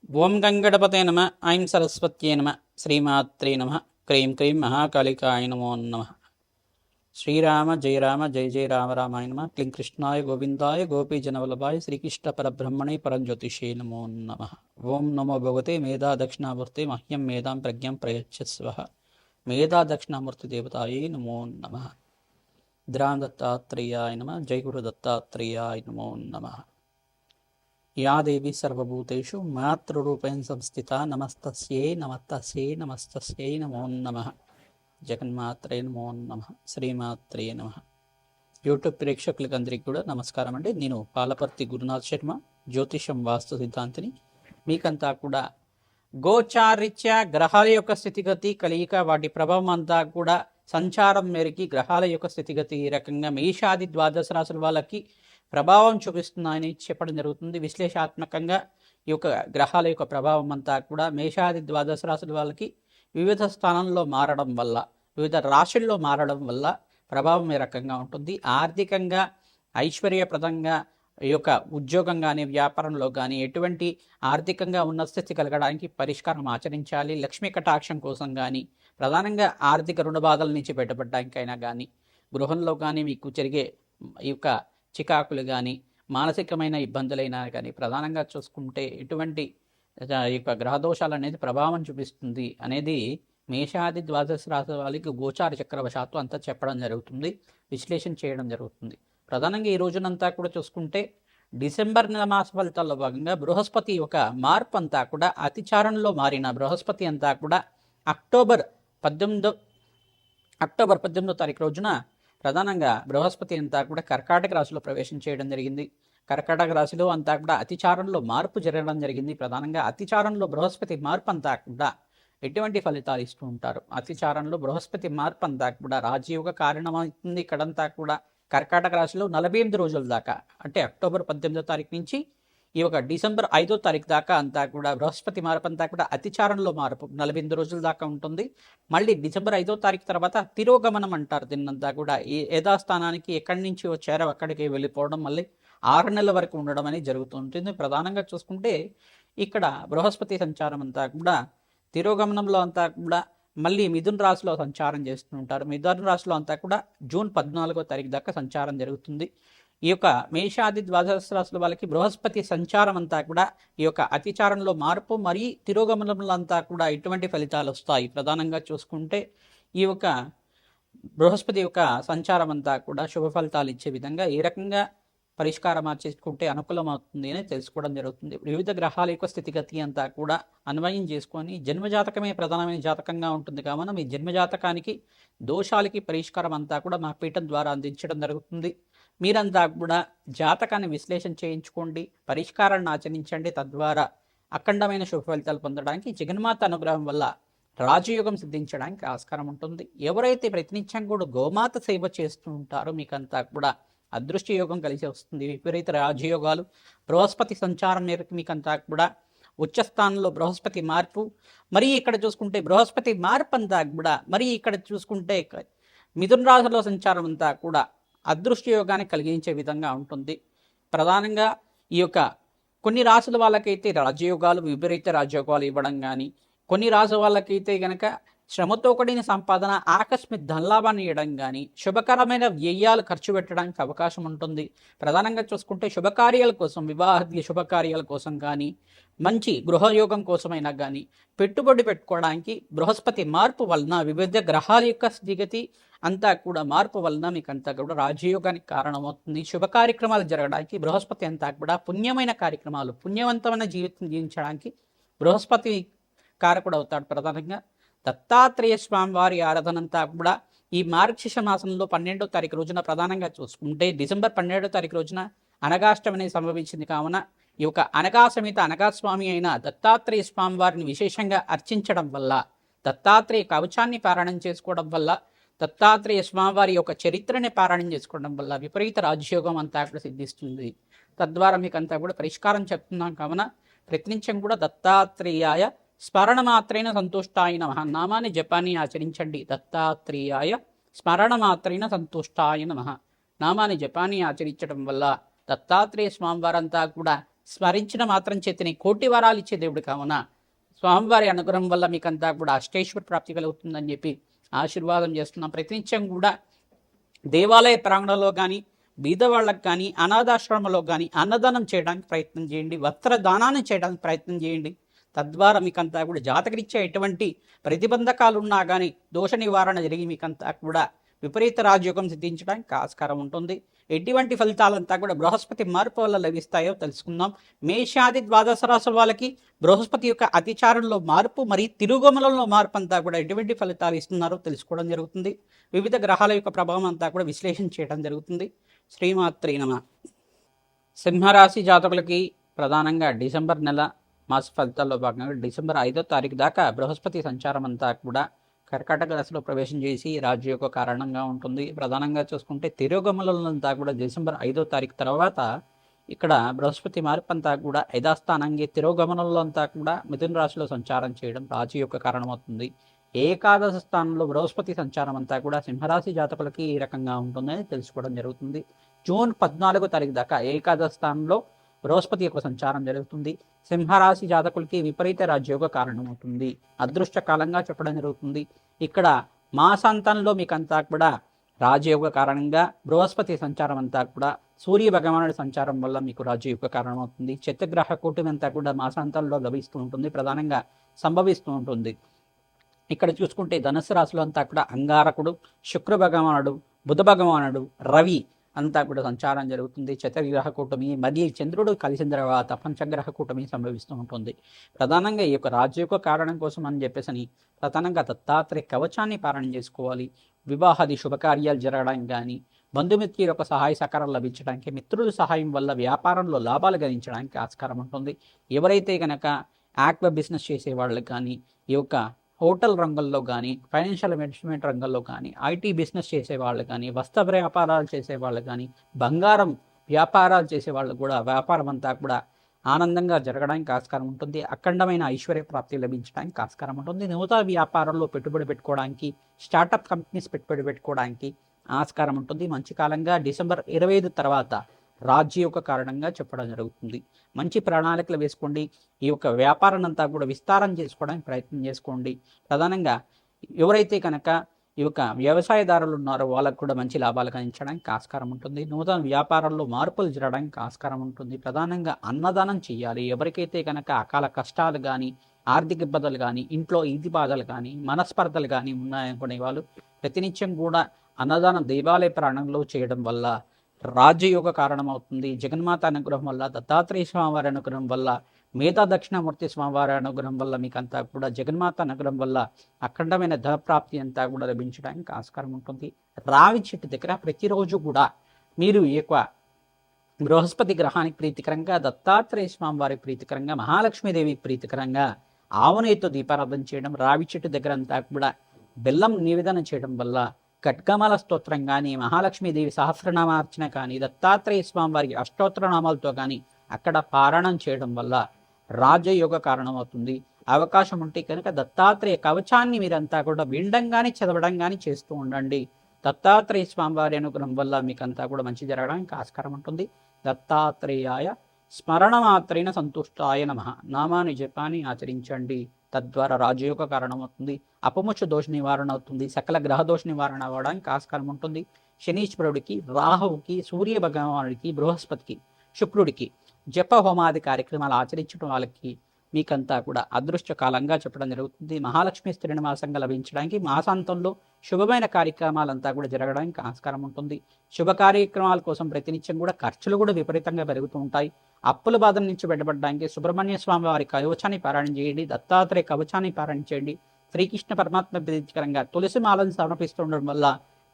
ఓం గంగణపతే నమ. ఐం సరస్వత్యే నమ. శ్రీమాత్రే నమ. క్రీం క్రీం మహాకాళికాయ నమో నమ. శ్రీరామ జయ రామ జయ జయ రామ రామాయ నమ. క్లీం కృష్ణాయ గోవిందాయ గోపీజనవల్లభాయ శ్రీకృష్ణ పరబ్రహ్మణే పరంజ్యోతిషే నమో నమ. ఓం నమో భగవతే మేధా దక్షిణామూర్తే మహ్యం మేధాం ప్రజ్ఞం ప్రయచ్చస్వ. మేధా దక్షిణామూర్తి దేవతాయే నమో నమ. ద్రాం దత్తాత్రేయాయ నమ. జయ గురు దత్తాత్రేయాయ నమో నమ. या देवी सर्वभूतेषु मातृरूपेण संस्थिता नमस्तस्यै नमस्तस्यै नमस्तस्यै नमो नमः. జగన్మాత్రే నమో నమ. శ్రీమాత్రే నమ. యూట్యూబ్ ప్రేక్షకులకందరికీ కూడా నమస్కారం అండి. నేను పాలపర్తి గురునాథ్ శర్మ, జ్యోతిషం వాస్తు సిద్ధాంతిని. మీకంతా కూడా గోచారిత్య గ్రహాల యొక్క స్థితిగతి కలియిక వాటి ప్రభావం అంతా కూడా సంచారం మేరకి గ్రహాల యొక్క స్థితిగతి ఈ రకంగా మేషాది ద్వాదశ రాశుల వాళ్ళకి ప్రభావం చూపిస్తున్నాయని చెప్పడం జరుగుతుంది. విశ్లేషాత్మకంగా ఈ యొక్క గ్రహాల యొక్క ప్రభావం అంతా కూడా మేషాది ద్వాదశ రాశుల వాళ్ళకి వివిధ స్థానంలో మారడం వల్ల, వివిధ రాశుల్లో మారడం వల్ల ప్రభావం ఈ రకంగా ఉంటుంది. ఆర్థికంగా ఐశ్వర్యప్రదంగా ఈ యొక్క ఉద్యోగం కానీ వ్యాపారంలో కానీ ఎటువంటి ఆర్థికంగా ఉన్న స్థితి కలగడానికి పరిష్కారం ఆచరించాలి. లక్ష్మీ కటాక్షం కోసం కానీ, ప్రధానంగా ఆర్థిక రుణ బాధల నుంచి బయటపడడానికైనా కానీ, గృహంలో కానీ మీకు జరిగే ఈ యొక్క చికాకులు కానీ, మానసికమైన ఇబ్బందులైనా కానీ ప్రధానంగా చూసుకుంటే ఎటువంటి ఈ యొక్క గ్రహదోషాలు అనేది ప్రభావం చూపిస్తుంది అనేది మేషాది ద్వాదశ రాశి వాళ్ళకి గోచార చక్రవశాత్తు అంతా చెప్పడం జరుగుతుంది, విశ్లేషణ చేయడం జరుగుతుంది. ప్రధానంగా ఈ రోజునంతా కూడా చూసుకుంటే డిసెంబర్ నెల మాస ఫలితాల్లో భాగంగా బృహస్పతి ఒక మార్పు అంతా కూడా అతిచారంలో మారిన బృహస్పతి అంతా కూడా అక్టోబర్ 18వ తారీఖు రోజున ప్రధానంగా బృహస్పతి అంతా కూడా కర్కాటక రాశిలో ప్రవేశం చేయడం జరిగింది. కర్కాటక రాశిలో అంతా కూడా అతిచారంలో మార్పు జరగడం జరిగింది. ప్రధానంగా అతిచారంలో బృహస్పతి మార్పు అంతా కూడా ఎటువంటి ఫలితాలు ఇస్తూ ఉంటారు. అతిచారంలో బృహస్పతి మార్పు అంతా కూడా రాజయోగ కారణమవుతుంది. ఇక్కడంతా కూడా కర్కాటక రాశిలో 48 రోజుల దాకా, అంటే అక్టోబర్ 18వ తారీఖు నుంచి ఈ యొక్క డిసెంబర్ 5వ తారీఖు దాకా అంతా కూడా బృహస్పతి మార్పు అంతా కూడా అతిచారంలో మార్పు 48 రోజుల దాకా ఉంటుంది. మళ్ళీ డిసెంబర్ 5వ తారీఖు తర్వాత తిరోగమనం అంటారు దీన్నంతా కూడా. ఈ యథాస్థానానికి ఎక్కడి నుంచి వచ్చారో అక్కడికి వెళ్ళిపోవడం, మళ్ళీ 6 నెలల వరకు ఉండడం అనేది జరుగుతుంటుంది. ప్రధానంగా చూసుకుంటే ఇక్కడ బృహస్పతి సంచారం అంతా కూడా తిరోగమనంలో అంతా కూడా మళ్ళీ మిథున రాశిలో సంచారం చేస్తూ ఉంటారు. మిథున రాశిలో అంతా కూడా జూన్ 14వ తారీఖు దాకా సంచారం జరుగుతుంది. ఈ యొక్క మేషాది ద్వాదశ రాశుల వాళ్ళకి బృహస్పతి సంచారం అంతా కూడా ఈ యొక్క అతిచారంలో మార్పు మరియు తిరోగమనంలో అంతా కూడా ఎటువంటి ఫలితాలు వస్తాయి. ప్రధానంగా చూసుకుంటే ఈ యొక్క బృహస్పతి యొక్క సంచారం అంతా కూడా శుభ ఫలితాలు ఇచ్చే విధంగా ఏ రకంగా పరిష్కారం మార్చేసుకుంటే అనుకూలమవుతుంది అని తెలుసుకోవడం జరుగుతుంది. వివిధ గ్రహాల యొక్క స్థితిగతి అంతా కూడా అన్వయం చేసుకొని జన్మజాతకమే ప్రధానమైన జాతకంగా ఉంటుంది కావున మీ జన్మజాతకానికి దోషాలకి పరిష్కారం అంతా కూడా మా పీఠం ద్వారా అందించడం జరుగుతుంది. మీరంతా కూడా జాతకాన్ని విశ్లేషణ చేయించుకోండి, పరిష్కారాన్ని ఆచరించండి. తద్వారా అఖండమైన శుభ ఫలితాలు పొందడానికి జగన్మాత అనుగ్రహం వల్ల రాజయోగం సిద్ధించడానికి ఆస్కారం ఉంటుంది. ఎవరైతే ప్రతినిత్యం కూడా గోమాత సేవ చేస్తూ ఉంటారో మీకంతా కూడా అదృష్ట యోగం కలిసి వస్తుంది. విపరీత రాజయోగాలు బృహస్పతి సంచారం మేరకు మీకంతా కూడా ఉచ్చస్థానంలో బృహస్పతి మార్పు, మరి ఇక్కడ చూసుకుంటే బృహస్పతి మార్పు అంతా కూడా మరి ఇక్కడ చూసుకుంటే మిథున రాశిలో సంచారం అంతా కూడా అదృష్ట యోగాన్ని కలిగించే విధంగా ఉంటుంది. ప్రధానంగా ఈ యొక్క కొన్ని రాశుల వాళ్ళకైతే రాజయోగాలు, విపరీత రాజయోగాలు ఇవ్వడం కానీ, కొన్ని రాశుల వాళ్ళకైతే కనుక శ్రమతో కూడిన సంపాదన, ఆకస్మిక ధనలాభాన్ని ఇవ్వడం కానీ, శుభకరమైన వ్యయాలు ఖర్చు పెట్టడానికి అవకాశం ఉంటుంది. ప్రధానంగా చూసుకుంటే శుభకార్యాల కోసం, వివాహాది శుభకార్యాల కోసం కానీ, మంచి గృహయోగం కోసమైనా కానీ పెట్టుబడి పెట్టుకోవడానికి బృహస్పతి మార్పు వలన, వివిధ గ్రహాల యొక్క స్థితిగతి అంతా కూడా మార్పు వలన మీకు అంతా కూడా రాజయోగానికి కారణమవుతుంది. శుభ కార్యక్రమాలు జరగడానికి బృహస్పతి అంతా కూడా పుణ్యమైన కార్యక్రమాలు, పుణ్యవంతమైన జీవితం జీవించడానికి బృహస్పతి కారకుడు అవుతాడు. ప్రధానంగా దత్తాత్రేయ స్వామి వారి ఆరాధనంతా కూడా ఈ మార్గశిర్ష మాసంలో 12వ తారీఖు రోజున ప్రధానంగా చూసుకుంటే డిసెంబర్ 12వ తారీఖు రోజున అనగాష్టమి అనేది సంభవించింది కావున ఈ యొక్క అనగా సమేత అనగాస్వామి అయిన దత్తాత్రేయ స్వామి వారిని విశేషంగా అర్చించడం వల్ల, దత్తాత్రేయ కవచాన్ని పారాయణం చేసుకోవడం వల్ల, దత్తాత్రేయ స్వామివారి యొక్క చరిత్రని పారాయణం చేసుకోవడం వల్ల విపరీత రాజయోగం అంతా కూడా సిద్ధిస్తుంది. తద్వారా మీకు అంతా కూడా పరిష్కారం చెప్తున్నాం కావున ప్రతినిత్యం కూడా దత్తాత్రేయాయ స్మరణ మాత్రైన సంతుష్టాయ నమః నామాన్ని జపాన్ని ఆచరించండి. దత్తాత్రేయాయ స్మరణ మాత్రైన సంతుష్టాయ నమః నామాన్ని జపాన్ని ఆచరించడం వల్ల దత్తాత్రేయ స్వామివారంతా కూడా స్మరించిన మాత్రం చేతిని కోటి వరాలు ఇచ్చే దేవుడు కావున స్వామివారి అనుగ్రహం వల్ల మీకంతా కూడా అష్టైశ్వర ప్రాప్తి కలుగుతుందని చెప్పి ఆశీర్వాదం చేస్తున్నాం. ప్రతినిత్యం కూడా దేవాలయ ప్రాంగణంలో కానీ, బీదవాళ్ళకు కానీ, అనాథాశ్రమంలో కానీ అన్నదానం చేయడానికి ప్రయత్నం చేయండి, వస్త్రదానాన్ని చేయడానికి ప్రయత్నం చేయండి. తద్వారా మీకంతా కూడా జాతకరీత్యా ఎటువంటి ప్రతిబంధకాలు ఉన్నా కానీ దోష నివారణ జరిగి మీకంతా కూడా విపరీత రాజయోగం సిద్ధించడానికి ఆస్కారం ఉంటుంది. ఎటువంటి ఫలితాలంతా కూడా బృహస్పతి మార్పు వల్ల లభిస్తాయో తెలుసుకుందాం. మేషాది ద్వాదశ రాశుల వాళ్ళకి బృహస్పతి యొక్క అతిచారంలో మార్పు మరియు తిరుగుమలంలో మార్పు అంతా కూడా ఎటువంటి ఫలితాలు ఇస్తున్నారో తెలుసుకోవడం జరుగుతుంది. వివిధ గ్రహాల యొక్క ప్రభావం అంతా కూడా విశ్లేషణ చేయడం జరుగుతుంది. శ్రీమాత్రే నమః. సింహరాశి జాతకులకి ప్రధానంగా డిసెంబర్ నెల మాస ఫలితాల్లో భాగంగా డిసెంబర్ 5వ తారీఖు దాకా బృహస్పతి సంచారం అంతా కూడా కర్కాటక రాశిలో ప్రవేశం చేసి రాజయోగ కారణంగా ఉంటుంది. ప్రధానంగా చూసుకుంటే తిరోగమనంతా కూడా డిసెంబర్ 5వ తారీఖు తర్వాత ఇక్కడ బృహస్పతి మార్పు అంతా కూడా యథాస్థానంగా తిరోగమనంలో అంతా కూడా మిథున రాశిలో సంచారం చేయడం రాజయోగ కారణమవుతుంది. ఏకాదశ స్థానంలో బృహస్పతి సంచారం అంతా కూడా సింహరాశి జాతకులకి ఈ రకంగా ఉంటుందని తెలుసుకోవడం జరుగుతుంది. జూన్ 14వ తారీఖు దాకా ఏకాదశ స్థానంలో బృహస్పతి యొక్క సంచారం జరుగుతుంది. సింహరాశి జాతకులకి విపరీత రాజయోగ కారణమవుతుంది. అదృష్ట కాలంగా చెప్పడం జరుగుతుంది. ఇక్కడ మాసాంతంలో మీకంతా కూడా రాజయోగ కారణంగా బృహస్పతి సంచారం అంతా కూడా సూర్య భగవానుడి సంచారం వల్ల మీకు రాజయోగ కారణమవుతుంది. చతుర్గ్రహ కూటమి అంతా కూడా మాసాంతంలో లభిస్తూ ఉంటుంది, ప్రధానంగా సంభవిస్తూ ఉంటుంది. ఇక్కడ చూసుకుంటే ధనుసు రాశిలో అంతా కూడా అంగారకుడు, శుక్ర భగవానుడు, బుధ భగవానుడు, రవి అంతా కూడా సంచారం జరుగుతుంది. చతుర్గ్రహ కూటమి మరియు చంద్రుడు కలిసిన తర్వాత పంచగ్రహ కూటమి సంభవిస్తూ ఉంటుంది. ప్రధానంగా ఈ యొక్క రాజయోగ కారణం కోసం అని చెప్పేసి ప్రధానంగా దత్తాత్రేయ కవచాన్ని పారాయణ చేసుకోవాలి. వివాహాది శుభకార్యాలు జరగడానికి కానీ, బంధుమిత్రుల యొక్క సహాయ సహకారం లభించడానికి, మిత్రుల సహాయం వల్ల వ్యాపారంలో లాభాలు గణించడానికి ఆస్కారం ఉంటుంది. ఎవరైతే కనుక ఆక్వా బిజినెస్ చేసే వాళ్ళకి కానీ, ఈ యొక్క హోటల్ రంగంలో కానీ, ఫైనాన్షియల్ ఇన్వెస్ట్మెంట్ రంగంలో కానీ, ఐటీ బిజినెస్ చేసేవాళ్ళు కానీ, వస్త్ర వ్యాపారాలు చేసేవాళ్ళు కానీ, బంగారం వ్యాపారాలు చేసేవాళ్ళు కూడా వ్యాపారం అంతా కూడా ఆనందంగా జరగడానికి ఆస్కారం ఉంటుంది. అఖండమైన ఐశ్వర్య ప్రాప్తి లభించడానికి ఆస్కారం ఉంటుంది. నూతన వ్యాపారంలో పెట్టుబడి పెట్టుకోవడానికి, స్టార్టప్ కంపెనీస్ పెట్టుబడి పెట్టుకోవడానికి ఆస్కారం ఉంటుంది. మంచి కాలంగా డిసెంబర్ 25 తర్వాత రాజయోగ కారణంగా చెప్పడం జరుగుతుంది. మంచి ప్రణాళికలు వేసుకోండి. ఈ యొక్క వ్యాపారం అంతా కూడా విస్తారం చేసుకోవడానికి ప్రయత్నం చేసుకోండి. ప్రధానంగా ఎవరైతే కనుక ఈ యొక్క వ్యవసాయదారులు ఉన్నారో వాళ్ళకు కూడా మంచి లాభాలు గణించడానికి ఆస్కారం ఉంటుంది. నూతన వ్యాపారంలో మార్పులు జరగడానికి ఆస్కారం ఉంటుంది. ప్రధానంగా అన్నదానం చేయాలి. ఎవరికైతే కనుక అకాల కష్టాలు కానీ, ఆర్థిక ఇబ్బందులు కానీ, ఇంట్లో ఈది బాధలు కానీ, మనస్పర్ధలు కానీ ఉన్నాయనుకునే వాళ్ళు ప్రతినిత్యం కూడా అన్నదానం దేవాలయ ప్రాణంలో చేయడం వల్ల రాజయోగ కారణమవుతుంది. జగన్మాత అనుగ్రహం వల్ల, దత్తాత్రేయ స్వామివారి అనుగ్రహం వల్ల, మేధా దక్షిణామూర్తి స్వామివారి అనుగ్రహం వల్ల మీకంతా కూడా జగన్మాత అనుగ్రహం వల్ల అఖండమైన ధనప్రాప్తి అంతా కూడా లభించడానికి ఆస్కారం ఉంటుంది. రావి చెట్టు దగ్గర ప్రతిరోజు కూడా మీరు ఈ యొక్క బృహస్పతి గ్రహానికి ప్రీతికరంగా, దత్తాత్రేయ స్వామివారి ప్రీతికరంగా, మహాలక్ష్మీదేవి ప్రీతికరంగా ఆవునేతో దీపారాధన చేయడం, రావి చెట్టు దగ్గర అంతా కూడా బెల్లం నివేదన చేయడం వల్ల ఖడ్గమాల స్తోత్రం కానీ, మహాలక్ష్మీదేవి సహస్రనామార్చన కానీ, దత్తాత్రేయ స్వామి వారికి అష్టోత్తరనామాలతో కానీ అక్కడ పారాయణం చేయడం వల్ల రాజయోగ కారణమవుతుంది. అవకాశం ఉంటే కనుక దత్తాత్రేయ కవచాన్ని మీరంతా కూడా వినడం కానీ, చదవడం కానీ చేస్తూ ఉండండి. దత్తాత్రేయ స్వామివారి అనుగ్రహం వల్ల మీకంతా కూడా మంచి జరగడానికి ఆస్కారం ఉంటుంది. దత్తాత్రేయాయ స్మరణ మాత్రైన సంతుష్టాయ నమః నామాన్ని జపాన్ని ఆచరించండి. తద్వారా రాజయోగ కారణమవుతుంది. అపముచ్చ దోష నివారణ అవుతుంది. సకల గ్రహ దోష నివారణ అవ్వడానికి ఆస్కారం ఉంటుంది. శనీశ్వరుడికి, రాహువుకి, సూర్య భగవానుడికి, బృహస్పతికి, శుక్రుడికి జప హోమాది కార్యక్రమాలు ఆచరించడం వాళ్ళకి మీకంతా కూడా అదృష్ట కాలంగా చెప్పడం జరుగుతుంది. మహాలక్ష్మి శ్రీనివాసంగా లభించడానికి మాసాంతంలో శుభమైన కార్యక్రమాలంతా కూడా జరగడానికి ఆస్కారం ఉంటుంది. శుభ కార్యక్రమాల కోసం ప్రతినిత్యం కూడా ఖర్చులు కూడా విపరీతంగా పెరుగుతూ ఉంటాయి. అప్పుల బాధ నుంచి బయటపడడానికి సుబ్రహ్మణ్య స్వామి వారి కవచాన్ని పారాయణ చేయండి. దత్తాత్రేయ కవచాన్ని పారాయణ చేయండి. శ్రీకృష్ణ పరమాత్మ ప్రీతికరంగా తులసి మాలను సమర్పిస్తుండడం వల్ల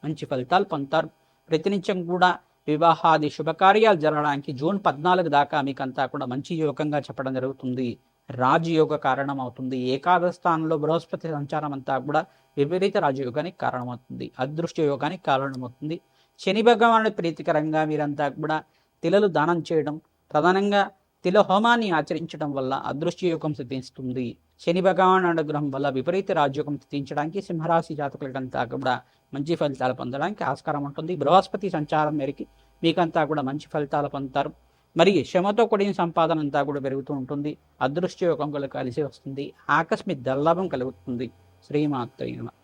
మంచి ఫలితాలు పొందుతారు. ప్రతినిత్యం కూడా వివాహాది శుభకార్యాలు జరగడానికి జూన్ 14 దాకా మీకంతా కూడా మంచి యోగంగా చెప్పడం జరుగుతుంది. రాజయోగ కారణం అవుతుంది. ఏకాదశ స్థానంలో బృహస్పతి సంచారం అంతా కూడా విపరీత రాజయోగానికి కారణమవుతుంది. అదృష్ట యోగానికి కారణమవుతుంది. శని భగవానుడి ప్రీతికరంగా మీరంతా కూడా తిలలు దానం చేయడం, ప్రధానంగా తిల హోమాన్ని ఆచరించడం వల్ల అదృష్ట యోగం సిద్ధిస్తుంది. శని భగవాన్ అనుగ్రహం వల్ల విపరీత రాజయోగం సిద్ధించడానికి సింహరాశి జాతకులకంతా కూడా మంచి ఫలితాలు పొందడానికి ఆస్కారం ఉంటుంది. బృహస్పతి సంచారం మేరకు మీకంతా కూడా మంచి ఫలితాలు పొందుతారు. మరి శ్రమతో కూడిన సంపాదన అంతా కూడా పెరుగుతూ ఉంటుంది. అదృష్ట యోగం కూడా కలిసి వస్తుంది. ఆకస్మిక ధనలాభం కలుగుతుంది. శ్రీమాత్రేయ నమః.